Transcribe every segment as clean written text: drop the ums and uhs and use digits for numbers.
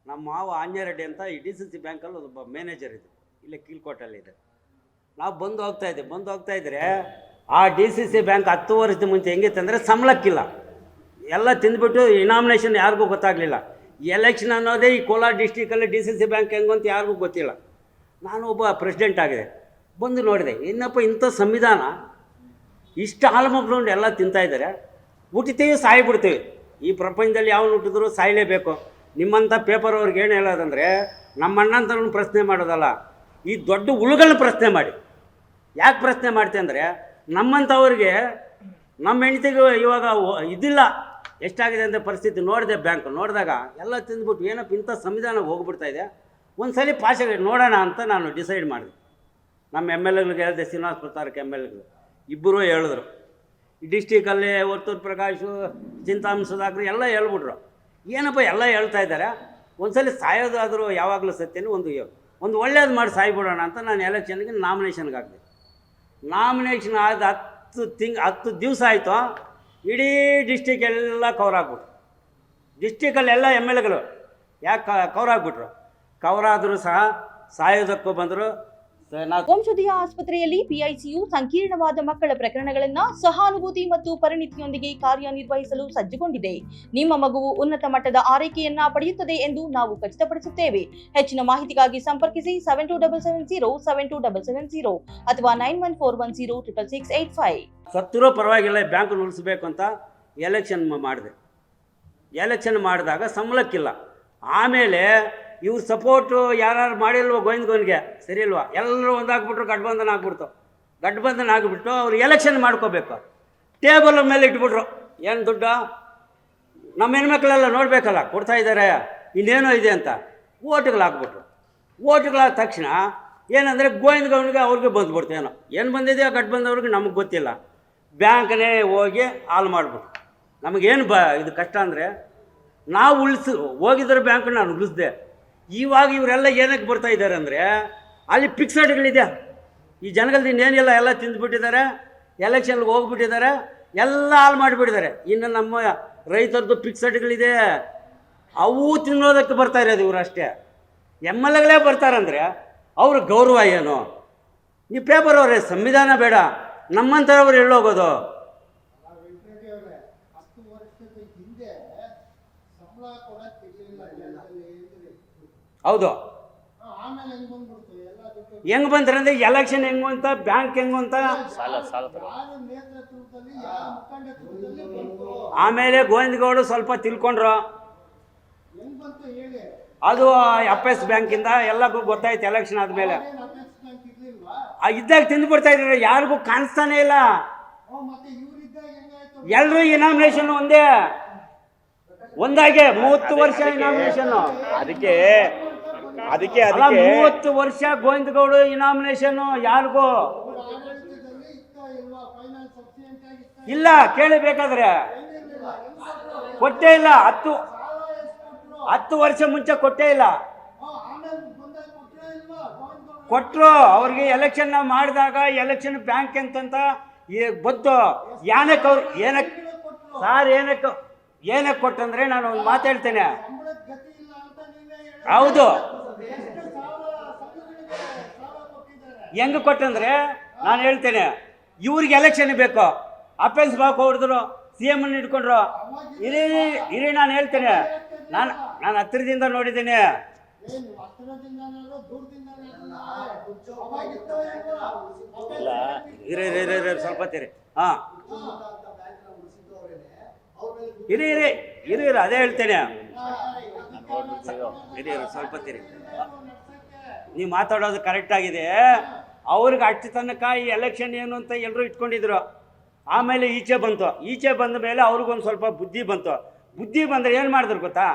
ನಮ್ಮ ಮಾವ ಆಂಜನೇಯ ರೆಡ್ಡಿ ಅಂತ ಈ DCC ಬ್ಯಾಂಕಲ್ಲಿ ಒಬ್ಬ ಮ್ಯಾನೇಜರ್ ಇದ್ದರು, ಇಲ್ಲೇ ಕೀಳ್ಕೋಟಲ್ಲಿದೆ. ನಾವು ಬಂದು ಹೋಗ್ತಾ ಇದ್ರೆ ಆ DCC ಬ್ಯಾಂಕ್ 10 ವರ್ಷದ ಮುಂಚೆ ಹೆಂಗಿತ್ತು ಅಂದರೆ ಸಂಬಳಕ್ಕಿಲ್ಲ, ಎಲ್ಲ ತಿಂದುಬಿಟ್ಟು ಇನಾಮಿನೇಷನ್ ಯಾರಿಗೂ ಗೊತ್ತಾಗಲಿಲ್ಲ. ಎಲೆಕ್ಷನ್ ಅನ್ನೋದೇ ಈ ಕೋಲಾರ ಡಿಸ್ಟಿಕಲ್ಲಿ DCC ಬ್ಯಾಂಕ್ ಹೆಂಗು ಅಂತ ಯಾರಿಗೂ ಗೊತ್ತಿಲ್ಲ. ನಾನು ಒಬ್ಬ ಪ್ರೆಸಿಡೆಂಟ್ ಆಗಿದೆ, ಬಂದು ನೋಡಿದೆ, ಏನಪ್ಪ ಇಂಥ ಸಂವಿಧಾನ ಇಷ್ಟು ಹಾಲು ಮಕ್ಕಳು ಎಲ್ಲ ತಿಂತಾಯಿದ್ದಾರೆ. ಹುಟ್ಟಿತೀವಿ ಸಾಯ್ಬಿಡ್ತೀವಿ, ಈ ಪ್ರಪಂಚದಲ್ಲಿ ಯಾವನು ಹುಟ್ಟಿದ್ರು ಸಾಯಲೇಬೇಕು. ನಿಮ್ಮಂಥ ಪೇಪರ್ ಅವ್ರಿಗೆ ಏನು ಹೇಳೋದಂದರೆ ನಮ್ಮ ಅಣ್ಣಂತರನ್ನು ಪ್ರಶ್ನೆ ಮಾಡೋದಲ್ಲ, ಈ ದೊಡ್ಡ ಹುಳುಗಳನ್ನ ಪ್ರಶ್ನೆ ಮಾಡಿ. ಯಾಕೆ ಪ್ರಶ್ನೆ ಮಾಡ್ತೆ ಅಂದರೆ ನಮ್ಮಂಥವ್ರಿಗೆ ನಮ್ಮ ಹೆಂಡ್ತಿಗೂ ಇವಾಗ ಇದಿಲ್ಲ. ಎಷ್ಟಾಗಿದೆ ಅಂತ ಪರಿಸ್ಥಿತಿ ನೋಡಿದೆ, ಬ್ಯಾಂಕ್ ನೋಡಿದಾಗ ಎಲ್ಲ ತಿಂದ್ಬಿಟ್ಟು ಏನಪ್ಪ ಇಂಥ ಸಂವಿಧಾನ ಹೋಗ್ಬಿಡ್ತಾಯಿದೆ, ಒಂದು ಸಲ ಪಾಷೆ ನೋಡೋಣ ಅಂತ ನಾನು ಡಿಸೈಡ್ ಮಾಡಿದೆ. ನಮ್ಮ MLAಗಳಿಗೆ ಹೇಳಿದೆ, ಶ್ರೀನಿವಾಸ ಪ್ರಸಾರಕ್ಕೆ MLAಗಳು ಇಬ್ಬರೂ ಹೇಳಿದ್ರು. ಈ ಡಿಸ್ಟಿಕಲ್ಲಿ ವರ್ತೂರು ಪ್ರಕಾಶು, ಚಿಂತಾಮಣಿ ಸುಧಾಕರ್ ಎಲ್ಲ ಹೇಳ್ಬಿಟ್ರು. ಏನಪ್ಪ ಎಲ್ಲ ಹೇಳ್ತಾ ಇದ್ದಾರೆ, ಒಂದು ಸಲ ಸಾಯೋದಾದರೂ ಯಾವಾಗಲೂ ಸತ್ಯನೂ ಒಂದು ಒಳ್ಳೇದು ಮಾಡಿ ಸಾಯ್ಬಿಡೋಣ ಅಂತ ನಾನು ಎಲೆಕ್ಷನ್ಗೆ ನಾಮಿನೇಷನ್ಗೆ ಹಾಕಿದೆ. ನಾಮಿನೇಷನ್ ಆದ 10 ದಿವಸ ಆಯಿತು, ಇಡೀ ಡಿಸ್ಟಿಕ್ ಎಲ್ಲ ಕವರ್ ಆಗ್ಬಿಟ್ರು. ಡಿಸ್ಟಿಕಲ್ಲೆಲ್ಲ MLAಗಳು ಯಾಕೆ ಕವರ್ ಆಗಿಬಿಟ್ರು. ಕವರ್ ಆದರೂ ಸಹ ಸಾಯೋದಕ್ಕೂ ಬಂದರು. ವಂಶೋದಯ ಆಸ್ಪತ್ರೆಯಲ್ಲಿ PICU ಸಂಕೀರ್ಣವಾದ ಮಕ್ಕಳ ಪ್ರಕರಣಗಳನ್ನು ಸಹಾನುಭೂತಿ ಮತ್ತು ಪರಿಣಿತಿಯೊಂದಿಗೆ ಕಾರ್ಯನಿರ್ವಹಿಸಲು ಸಜ್ಜುಗೊಂಡಿದೆ. ನಿಮ್ಮ ಮಗುವು ಉನ್ನತ ಮಟ್ಟದ ಆರೈಕೆಯನ್ನ ಪಡೆಯುತ್ತದೆ ಎಂದು ನಾವು ಖಚಿತಪಡಿಸುತ್ತೇವೆ. ಹೆಚ್ಚಿನ ಮಾಹಿತಿಗಾಗಿ ಸಂಪರ್ಕಿಸಿ 7270 ಅಥವಾ 9141066685. ಸತ್ತರೂ ಪರವಾಗಿಲ್ಲ, ಬ್ಯಾಂಕ್ ಉಳಿಸ್ಬೇಕು ಅಂತ ಎಲೆಕ್ಷನ್ ಮಾಡಿದೆ. ಎಲೆಕ್ಷನ್ ಮಾಡಿದಾಗ ಸಂಬಳಕ್ಕಿಲ್ಲ. ಆಮೇಲೆ ಇವ್ರು ಸಪೋರ್ಟು ಯಾರು ಮಾಡಿಲ್ವೋ ಗೋವಿಂದಗೋನ್ಗೆ ಸರಿ ಇಲ್ವಾ, ಎಲ್ಲರೂ ಒಂದಾಗ್ಬಿಟ್ರು, ಗಠಬಂಧನ ಆಗಿಬಿಟ್ಟು ಅವ್ರು ಎಲೆಕ್ಷನ್ ಮಾಡ್ಕೋಬೇಕು. ಟೇಬಲ್ ಮೇಲೆ ಇಟ್ಬಿಟ್ರು, ಏನು ದುಡ್ಡು ನಮ್ಮ ಹೆಣ್ಮಕ್ಳೆಲ್ಲ ನೋಡಬೇಕಲ್ಲ, ಕೊಡ್ತಾ ಇದ್ದಾರೆ ಇನ್ನೇನೋ ಇದೆ ಅಂತ ಓಟ್ಗಳಾಕ್ಬಿಟ್ರು. ಓಟ್ಗಳಾದ ತಕ್ಷಣ ಏನಂದರೆ ಗೋವಿಂದಗೌನಿಗೆ ಅವ್ರಿಗೆ ಬಂದ್ಬಿಡ್ತು. ಏನು ಬಂದಿದೆಯೋ ಗಠಬಂಧವ್ರಿಗೆ ನಮಗೆ ಗೊತ್ತಿಲ್ಲ. ಬ್ಯಾಂಕ್ನೇ ಹೋಗಿ ಹಾಲು ಮಾಡಿಬಿಟ್ರು. ನಮಗೇನು ಇದು ಕಷ್ಟ ಅಂದರೆ ನಾವು ಹೋಗಿದ್ರೆ ಬ್ಯಾಂಕ್ ನಾನು ಉಳಿಸ್ದೆ. ಇವಾಗ ಇವರೆಲ್ಲ ಏನಕ್ಕೆ ಬರ್ತಾ ಇದ್ದಾರೆ ಅಂದರೆ ಅಲ್ಲಿ ಫಿಕ್ಸಡ್ಗಳಿದೆ. ಈ ಜನಗಳದ್ದು ಇನ್ನೇನಿಲ್ಲ, ಎಲ್ಲ ತಿಂದುಬಿಟ್ಟಿದ್ದಾರೆ, ಎಲೆಕ್ಷನ್ಗೆ ಹೋಗ್ಬಿಟ್ಟಿದ್ದಾರೆ, ಎಲ್ಲ ಹಾಳು ಮಾಡಿಬಿಟ್ಟಿದ್ದಾರೆ. ಇನ್ನು ನಮ್ಮ ರೈತರದ್ದು ಫಿಕ್ಸಡ್ಗಳಿದೆ, ಅವು ತಿನ್ನೋದಕ್ಕೆ ಬರ್ತಾ ಇರೋದು ಇವರು ಅಷ್ಟೇ. MLAಗಳೇ ಬರ್ತಾರಂದರೆ ಅವ್ರ ಗೌರವ ಏನು? ನೀವು ಪೇಪರ್ ಅವರೇ, ಸಂವಿಧಾನ ಬೇಡ, ನಮ್ಮಂಥವ್ರು ಎಲ್ಲೋಗೋದು? ಹೌದು, ಹೆಂಗೆ ಬಂದ್ರಂದ್ರೆ ಎಲೆಕ್ಷನ್ ಹೆಂಗು ಅಂತ, ಬ್ಯಾಂಕ್ ಹೆಂಗು ಅಂತ. ಆಮೇಲೆ ಗೋವಿಂದಗೌಡ ಸ್ವಲ್ಪ ತಿಳ್ಕೊಂಡ್ರು. ಅದು FS ಬ್ಯಾಂಕಿಂದ ಎಲ್ಲರಿಗೂ ಗೊತ್ತಾಯ್ತು. ಎಲೆಕ್ಷನ್ ಆದಮೇಲೆ ಇದ್ದಾಗ ತಿಂದುಬಿಡ್ತಾ ಇದ್ದಾರೆ, ಯಾರಿಗೂ ಕಾಣಿಸ್ತಾನೆ ಇಲ್ಲ. ಎಲ್ಲರೂ ಇನಾಮಿನೇಷನ್ ಒಂದಾಗೆ 30 ವರ್ಷ ಇನಾಮಿನೇಷನ್. ಅದಕ್ಕೆ 30 ವರ್ಷ ಗೋವಿಂದಗೌಡ ಇನಾಮಿನೇಷನ್ ಯಾರಿಗೂ ಇಲ್ಲ. ಕೇಳಬೇಕಾದ್ರೆ ಕೊಟ್ಟೇ ಇಲ್ಲ. 10 ವರ್ಷ ಮುಂಚೆ ಕೊಟ್ಟೇ ಇಲ್ಲ. ಕೊಟ್ಟರು ಅವ್ರಿಗೆ. ಎಲೆಕ್ಷನ್ ಮಾಡಿದಾಗ ಎಲೆಕ್ಷನ್ ಬ್ಯಾಂಕ್ ಅಂತಂತ ಬದ್ದು ಏನಕ್ಕೆ ಅವ್ರು ಏನಕ್ಕೆ ಕೊಟ್ಟಂದ್ರೆ, ನಾನು ಒಂದು ಮಾತು ಹೇಳ್ತೇನೆ. ಹೌದು, ಹೆಂಗೆ ಕೊಟ್ಟಂದ್ರೆ ನಾನು ಹೇಳ್ತೇನೆ, ಇವ್ರಿಗೆ ಎಲೆಕ್ಷನ್ ಬೇಕು, ಅಪೆಕ್ಸ್ ಬಾಕ್ ಹೊಡೆದ್ರು, CM ಹಿಡ್ಕೊಂಡ್ರು. ಇರಿ ನಾನು ಹೇಳ್ತೇನೆ, ನಾನು ಹತ್ತಿರದಿಂದ ನೋಡಿದ್ದೇನೆ. ಸ್ವಲ್ಪ ತೀರಿ. ಹಾಂ, ಇರಿ ಅದೇ ಹೇಳ್ತೇನೆ. ಇರಿ ಸ್ವಲ್ಪ ತೀರಿ. ನೀವು ಮಾತಾಡೋದು ಕರೆಕ್ಟ್ ಆಗಿದೆ. ಅವ್ರಿಗೆ ಅಷ್ಟು ತನಕ ಈ ಎಲೆಕ್ಷನ್ ಏನು ಅಂತ ಎಲ್ಲರೂ ಇಟ್ಕೊಂಡಿದ್ರು. ಆಮೇಲೆ ಈಚೆ ಬಂದ ಮೇಲೆ ಅವ್ರಿಗೊಂದು ಸ್ವಲ್ಪ ಬುದ್ಧಿ ಬಂದರೆ ಏನು ಮಾಡಿದ್ರು ಗೊತ್ತಾ?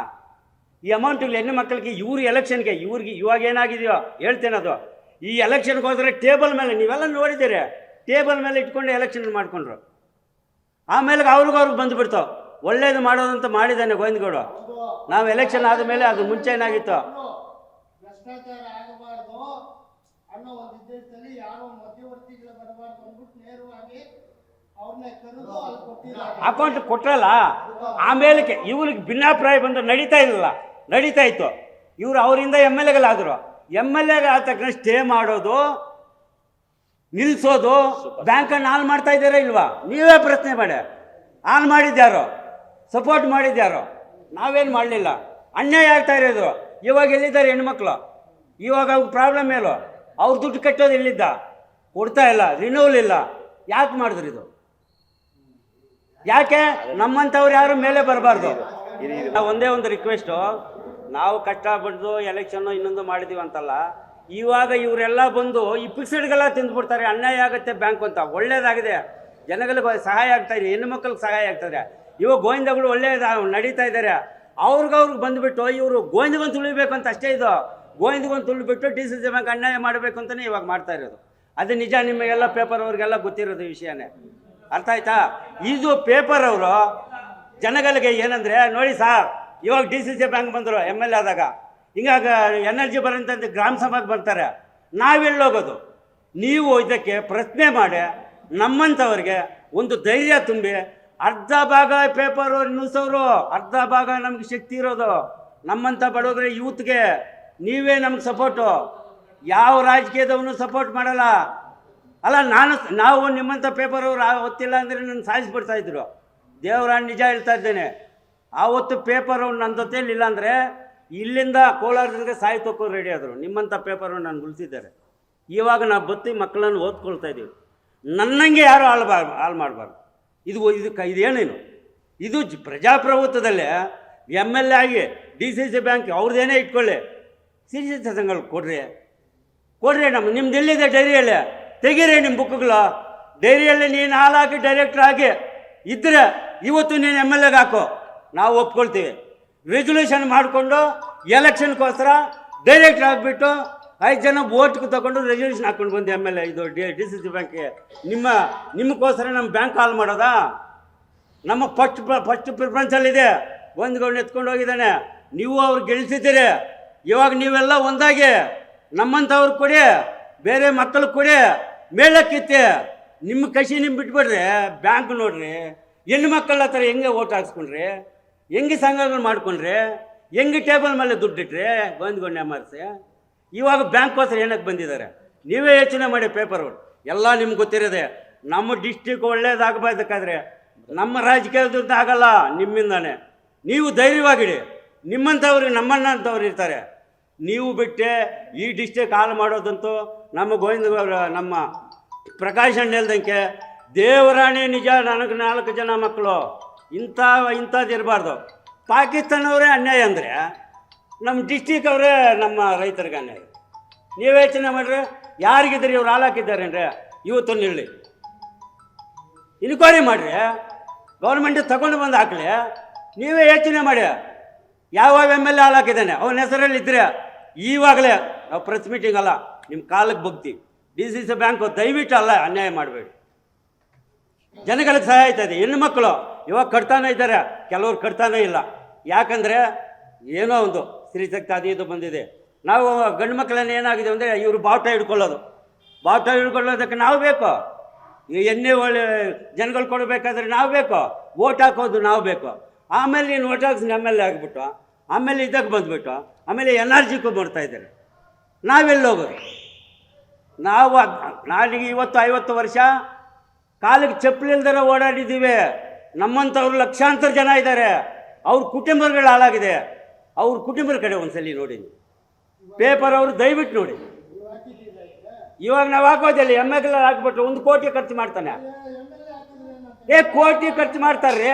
ಈ ಅಮೌಂಟ್ಗಳು ಹೆಣ್ಣು ಮಕ್ಕಳಿಗೆ ಇವ್ರ ಎಲೆಕ್ಷನ್ಗೆ ಇವಾಗ ಏನಾಗಿದೆಯೋ ಹೇಳ್ತೇನೆ. ಅದು ಈ ಎಲೆಕ್ಷನ್ಗೆ ಹೋದರೆ ಟೇಬಲ್ ಮೇಲೆ, ನೀವೆಲ್ಲ ನೋಡಿದ್ದೀರಿ, ಟೇಬಲ್ ಮೇಲೆ ಇಟ್ಕೊಂಡು ಎಲೆಕ್ಷನ್ ಮಾಡಿಕೊಂಡ್ರು. ಆಮೇಲೆ ಅವ್ರಿಗೆ ಬಂದುಬಿಡ್ತಾವೆ. ಒಳ್ಳೇದು ಮಾಡೋದಂತ ಮಾಡಿದ್ದಾನೆ ಗೋವಿಂದಗೌಡ. ನಾವು ಎಲೆಕ್ಷನ್ ಆದಮೇಲೆ, ಅದು ಮುಂಚೆ ಏನಾಗಿತ್ತು, ಭ್ರಷ್ಟಾಚಾರ ಆಗಬಾರ್ದು ಅನ್ನೋ ಒಂದು ಉದ್ದೇಶದಲ್ಲಿ ಯಾರೋ ಮಧ್ಯವರ್ತಿಗಳ ಬರಬಾರ್ದು ಅಂದ್ಬಿಟ್ಟು ನೇರವಾಗಿ ಅವ್ರನ್ನ ಕರೆದು ಅಲ್ಲಿ ಕೊಟ್ಟಿದ್ದಾರೆ. ಅಕೌಂಟ್ ಕೊಟ್ರಲ್ಲ, ಆಮೇಲೆ ಇವ್ರಿಗೆ ಭಿನ್ನಾಭಿಪ್ರಾಯ ಬಂದು ನಡೀತಾ ಇತ್ತು. ಇವರು ಅವರಿಂದ ಎಮ್ ಎಲ್ ಎಗಳಾದರು. ಎಮ್ ಎಲ್ ಎ ಆದ ತಕ್ಷಣ ಸ್ಟೇ ಮಾಡೋದು, ನಿಲ್ಲಿಸೋದು, ಬ್ಯಾಂಕನ್ನು ಹಾಳು ಮಾಡ್ತಾ ಇದ್ದೀರಾ ಇಲ್ವಾ? ನೀವೇ ಪ್ರಶ್ನೆ ಮಾಡಿ. ಹಾಳು ಮಾಡಿದ್ಯಾರೋ? ಸಪೋರ್ಟ್ ಮಾಡಿದ್ಯಾರೋ? ನಾವೇನು ಮಾಡಲಿಲ್ಲ. ಅನ್ಯಾಯ ಆಗ್ತಾ ಇರೋದು. ಇವಾಗ ಎಲ್ಲಿದ್ದಾರೆ ಹೆಣ್ಮಕ್ಳು? ಇವಾಗ ಅವ್ರ ಪ್ರಾಬ್ಲಮ್ ಏನು? ಅವ್ರು ದುಡ್ಡು ಕಟ್ಟೋದು ಎಲ್ಲಿದ್ದ? ಕೊಡ್ತಾ ಇಲ್ಲ, ರಿನ್ಯೂವಲ್ ಇಲ್ಲ. ಯಾಕೆ ಮಾಡಿದ್ರು ಇದು? ಯಾಕೆ ನಮ್ಮಂಥವ್ರು ಯಾರು ಮೇಲೆ ಬರಬಾರ್ದು? ಒಂದೇ ಒಂದು ರಿಕ್ವೆಸ್ಟು, ನಾವು ಕಷ್ಟಪಟ್ಟು ಎಲೆಕ್ಷನ್ನು ಇನ್ನೊಂದು ಮಾಡಿದ್ದೀವಿ ಅಂತಲ್ಲ, ಇವಾಗ ಇವರೆಲ್ಲ ಬಂದು ಈ ಫಿಕ್ಸ್ಡ್ಗೆಲ್ಲ ತಿಂದುಬಿಡ್ತಾರೆ. ಅನ್ಯಾಯ ಆಗುತ್ತೆ ಬ್ಯಾಂಕ್ ಅಂತ. ಒಳ್ಳೇದಾಗಿದೆ, ಜನಗಳಿಗೆ ಸಹಾಯ ಆಗ್ತಾ ಇದೆ, ಹೆಣ್ಣು ಮಕ್ಕಳಿಗೆ ಸಹಾಯ ಆಗ್ತದೆ. ಇವಾಗ ಗೋವಿಂದಗಳು ಒಳ್ಳೇದು ನಡೀತಾ ಇದ್ದಾರೆ. ಅವ್ರಿಗೆ ಬಂದುಬಿಟ್ಟು ಇವರು ಗೋವಿಂದಗೊಂದು ತುಳಿಬೇಕು ಅಂತ ಅಷ್ಟೇ. ಇದು ಗೋವಿಂದಗೊಂದು ತುಳಿಬಿಟ್ಟು DCC ಬ್ಯಾಂಕ್ ಅನ್ಯಾಯ ಮಾಡಬೇಕು ಅಂತಲೇ ಇವಾಗ ಮಾಡ್ತಾ ಇರೋದು. ಅದು ನಿಜ. ನಿಮಗೆಲ್ಲ ಪೇಪರ್ ಅವ್ರಿಗೆಲ್ಲ ಗೊತ್ತಿರೋದು ವಿಷಯನೇ. ಅರ್ಥ ಆಯ್ತಾ? ಇದು ಪೇಪರ್ ಅವರು ಜನಗಳಿಗೆ ಏನಂದರೆ, ನೋಡಿ ಸಾರ್, ಇವಾಗ DCC ಬ್ಯಾಂಕ್ ಬಂದರು MLA ಆದಾಗ, ಹಿಂಗಾಗ ಎನರ್ಜಿ ಬರೋಂಥದ್ದು ಗ್ರಾಮ ಸಭೆಗೆ ಬರ್ತಾರೆ. ನಾವೆಲ್ಲೋಗೋದು? ನೀವು ಇದಕ್ಕೆ ಪ್ರಶ್ನೆ ಮಾಡಿ ನಮ್ಮಂಥವ್ರಿಗೆ ಒಂದು ಧೈರ್ಯ ತುಂಬಿ, ಅರ್ಧ ಭಾಗ ಪೇಪರು ನ್ಯೂಸವರು, ಅರ್ಧ ಭಾಗ ನಮ್ಗೆ ಶಕ್ತಿ ಇರೋದು ನಮ್ಮಂಥ ಬಡವರ ಯೂತ್ಗೆ. ನೀವೇ ನಮ್ಗೆ ಸಪೋರ್ಟು. ಯಾವ ರಾಜಕೀಯದವನು ಸಪೋರ್ಟ್ ಮಾಡಲ್ಲ. ಅಲ್ಲ, ನಾವು ನಿಮ್ಮಂಥ ಪೇಪರವ್ರು ಗೊತ್ತಿಲ್ಲ ಅಂದರೆ ನನ್ನ ಸಾಯಿಸ್ಬಿಡ್ತಾಯಿದ್ರು. ದೇವರ ನಿಜ ಹೇಳ್ತಾ ಇದ್ದೇನೆ. ಆವತ್ತು ಪೇಪರು ನನ್ನ ಜೊತೆಯಲ್ಲಿ ಇಲ್ಲಾಂದರೆ ಇಲ್ಲಿಂದ ಕೋಲಾರದಿಂದ ಸಾಯಿ ತಕ್ಕೋ ರೆಡಿ ಆದರು. ನಿಮ್ಮಂಥ ಪೇಪರು ನಾನು ಉಳಿಸಿದ್ದಾರೆ. ಇವಾಗ ನಾವು ಬತ್ತಿ ಮಕ್ಕಳನ್ನು ಓದ್ಕೊಳ್ತಾ ಇದ್ದೀವಿ. ನನ್ನಂಗೆ ಯಾರು ಹಾಳು ಮಾಡಬಾರ್ದು. ಇದೇನೇನು ಇದು? ಪ್ರಜಾಪ್ರಭುತ್ವದಲ್ಲೇ MLA ಆಗಿ DCC ಬ್ಯಾಂಕ್ ಅವ್ರದ್ದೇನೇ ಇಟ್ಕೊಳ್ಳಿ, ಸಿಟಿಸನ್ಗಳು ಕೊಡ್ರಿ. ನಿಮ್ದು ಎಲ್ಲಿದೆ ಡೈರಿಯಲ್ಲಿ? ತೆಗೀರಿ ನಿಮ್ಮ ಬುಕ್ಗಳು. ಡೈರಿಯಲ್ಲಿ ನೀನು ಹಾಲಾಕಿ ಡೈರೆಕ್ಟ್ರ್ ಆಗಿ ಇದ್ದರೆ ಇವತ್ತು ನೀನು MLA ಹಾಕೋ, ನಾವು ಒಪ್ಕೊಳ್ತೀವಿ. ರೆಸೊಲ್ಯೂಷನ್ ಮಾಡಿಕೊಂಡು ಎಲೆಕ್ಷನ್ಗೋಸ್ಕರ ಡೈರೆಕ್ಟ್ರ್ ಆಗಿಬಿಟ್ಟು 5 ಜನ ಓಟ್ಗೆ ತಗೊಂಡು ರೆಸೊಲ್ಯೂಷನ್ ಹಾಕ್ಕೊಂಡು ಬಂದು MLA ಇದು DCC ಬ್ಯಾಂಕ್ಗೆ. ನಿಮ್ಮಕ್ಕೋಸ್ಕರ ನಮ್ಮ ಬ್ಯಾಂಕ್ ಹಾಲು ಮಾಡೋದಾ? ನಮ್ಮ ಫಸ್ಟ್ ಪ್ರಿಫರೆನ್ಸಲ್ಲಿದೆ. ಒಂದ್ಕೊಂಡು ಎತ್ಕೊಂಡು ಹೋಗಿದ್ದಾನೆ. ನೀವು ಅವ್ರು ಗೆಲ್ಸಿದ್ದೀರಿ. ಇವಾಗ ನೀವೆಲ್ಲ ಒಂದಾಗಿ ನಮ್ಮಂಥವ್ರು ಕೊಡಿ, ಬೇರೆ ಮಕ್ಕಳು ಕೊಡಿ, ಮೇಲಕ್ಕಿತ್ತೆ. ನಿಮ್ಮ ಕಸಿ ನಿಮ್ಮ ಬಿಟ್ಬಿಡ್ರಿ. ಬ್ಯಾಂಕ್ ನೋಡ್ರಿ, ಹೆಣ್ಣು ಮಕ್ಕಳ ಹತ್ರ ಹೆಂಗೆ ಓಟ್ ಹಾಕ್ಸ್ಕೊಂಡ್ರಿ, ಹೆಂಗೆ ಸಂಘಗಳು ಮಾಡ್ಕೊಂಡ್ರಿ, ಹೆಂಗೆ ಟೇಬಲ್ ಮೇಲೆ ದುಡ್ಡಿಟ್ರಿ ಗೊಂದ್ಗೊಂಡೆ ಅಮರ್ಸಿ. ಇವಾಗ ಬ್ಯಾಂಕ್ಗೋಸ್ಕರ ಏನಕ್ಕೆ ಬಂದಿದ್ದಾರೆ? ನೀವೇ ಯೋಚನೆ ಮಾಡಿ. ಪೇಪರ್ಗಳು ಎಲ್ಲ ನಿಮ್ಗೆ ಗೊತ್ತಿರೋದೆ. ನಮ್ಮ ಡಿಸ್ಟಿಕ್ ಒಳ್ಳೇದಾಗಬೇಕಾದ್ರೆ ನಮ್ಮ ರಾಜಕೀಯದಿಂದ ಆಗಲ್ಲ, ನಿಮ್ಮಿಂದಾನೆ. ನೀವು ಧೈರ್ಯವಾಗಿಡಿ. ನಿಮ್ಮಂಥವ್ರಿಗೆ ನಮ್ಮನ್ನಂಥವ್ರು ಇರ್ತಾರೆ. ನೀವು ಬಿಟ್ಟೆ ಈ ಡಿಸ್ಟಿಕ್ ಹಾಳು ಮಾಡೋದಂತೂ ನಮ್ಮ ಗೋವಿಂದ ನಮ್ಮ ಪ್ರಕಾಶ್ ಅಣ್ಣ ಹೇಳ್ದಂಗೆ ದೇವರಾಣಿ ನಿಜ. ನನಗೆ 4 ಜನ ಮಕ್ಕಳು. ಇಂಥದ್ದು ಇರಬಾರ್ದು. ಪಾಕಿಸ್ತಾನವರೇ ಅನ್ಯಾಯ ಅಂದರೆ ನಮ್ಮ ಡಿಸ್ಟಿಕ್ ಅವರೇ ನಮ್ಮ ರೈತರಿಗೆ ಅನ್ಯಾಯ. ನೀವು ಯೋಚನೆ ಮಾಡಿರಿ. ಯಾರಿಗಿದ್ರಿ ಇವ್ರು ಹಾಳಾಕಿದ್ದಾರೆ ಅಂದರೆ ಇವತ್ತು ಹೇಳಿ ಇನ್ಕ್ವೈರಿ ಮಾಡಿರಿ. ಗೌರ್ಮೆಂಟ್ ತಗೊಂಡು ಬಂದು ಹಾಕಲಿ. ನೀವೇ ಯೋಚನೆ ಮಾಡಿ. ಯಾವ MLA ಹಾಳಾಕಿದ್ದಾನೆ ಅವನ ಹೆಸರಲ್ಲಿ ಇದ್ದರೆ ಈವಾಗಲೇ ನಾವು ಪ್ರೆಸ್ ಮೀಟಿಂಗ್ ಅಲ್ಲ, ನಿಮ್ಮ ಕಾಲಕ್ಕೆ ಬಗ್ತೀವಿ. DCC ಬ್ಯಾಂಕು ದಯವಿಟ್ಟು ಅಲ್ಲ ಅನ್ಯಾಯ ಮಾಡಬೇಡಿ. ಜನಗಳಿಗೆ ಸಹಾಯ ಆಯ್ತದೆ. ಹೆಣ್ಣು ಮಕ್ಕಳು ಇವಾಗ ಕಟ್ತಾನೆ ಇದ್ದಾರೆ, ಕೆಲವ್ರು ಕಟ್ತಾನೇ ಇಲ್ಲ. ಯಾಕಂದರೆ ಏನೋ ಒಂದು ಸ್ತ್ರೀಶಕ್ತಿ ಅದು ಇದು ಬಂದಿದೆ. ನಾವು ಗಂಡು ಮಕ್ಕಳನ್ನು ಏನಾಗಿದೆ ಅಂದರೆ ಇವರು ಬಾವುಟ ಹಿಡ್ಕೊಳ್ಳೋದಕ್ಕೆ ನಾವು ಬೇಕು. ಎಣ್ಣೆ ಒಳ್ಳೆ ಜನಗಳು ಕೊಡಬೇಕಾದ್ರೆ ನಾವು ಬೇಕು. ಓಟ್ ಹಾಕೋದು ನಾವು ಬೇಕು. ಆಮೇಲೆ ನೀನು ಓಟ್ ಹಾಕ್ಸಿ MLA ಆಗಿಬಿಟ್ಟು ಆಮೇಲೆ ಇದಕ್ಕೆ ಬಂದುಬಿಟ್ಟು ಆಮೇಲೆ NRGಗೂ ಬರ್ತಾಯಿದ್ದಾರೆ. ನಾವೆಲ್ಲಿ ಹೋಗೋದು? ನಾವು ನಾಳೆಗೆ 50 ವರ್ಷ ಕಾಲಿಗೆ ಚಪ್ಪಲಿ ಇಲ್ದರ ಓಡಾಡಿದ್ದೀವಿ. ನಮ್ಮಂಥವ್ರು ಲಕ್ಷಾಂತರ ಜನ ಇದ್ದಾರೆ. ಅವ್ರ ಕುಟುಂಬಗಳು ಹಾಳಾಗಿದೆ. ಅವ್ರ ಕುಟುಂಬದ ಕಡೆ ಒಂದ್ಸಲಿ ನೋಡಿ. ಪೇಪರ್ ಅವರು ದಯವಿಟ್ಟು ನೋಡಿ. ಇವಾಗ ನಾವು ಹಾಕೋದಿಲ್ಲ. MLA ಹಾಕ್ಬಿಟ್ಟು 1 ಕೋಟಿ ಖರ್ಚು ಮಾಡ್ತಾನೆ. ಕೋಟಿ ಖರ್ಚು ಮಾಡ್ತಾರ್ರಿ.